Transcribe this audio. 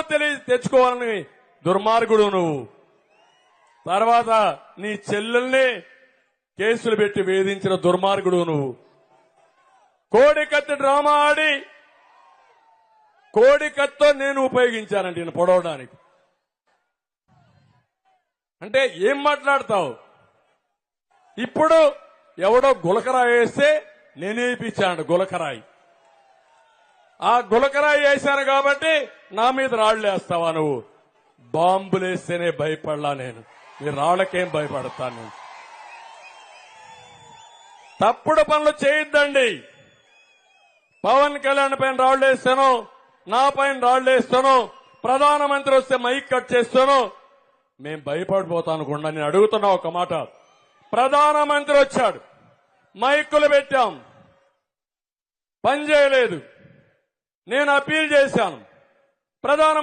తెచ్చుకోవాలని దుర్మార్గుడు నువ్వు. తర్వాత నీ చెల్లెల్ని కేసులు పెట్టి వేధించిన దుర్మార్గుడు నువ్వు. కోడికత్తి డ్రామా ఆడి కోడికత్తో నేను ఉపయోగించానండి నేను పొడవడానికి. అంటే ఏం మాట్లాడతావు? ఇప్పుడు ఎవడో గులకరాయి వేస్తే నేనేపించాను గులకరాయి. ఆ గులకరాయి వేశాను కాబట్టి నా మీద రాళ్లు వేస్తావా నువ్వు? బాంబులేస్తేనే భయపడలా నేను, మీ రాళ్లకేం భయపడతాను నేను. తప్పుడు పనులు చేయొద్దండి. పవన్ కళ్యాణ్ పైన రాళ్లు వేస్తాను, నా పైన రాళ్లు వేస్తాను, ప్రధానమంత్రి వస్తే మైక్ కట్ చేస్తాను. మేం భయపడిపోతాను అనుకుండా నేను అడుగుతున్నా ఒక మాట. ప్రధానమంత్రి వచ్చాడు, మైకులు పెట్టాం, పని చేయలేదు. నేను అప్పీల్ చేశాను. ప్రధానమంత్రి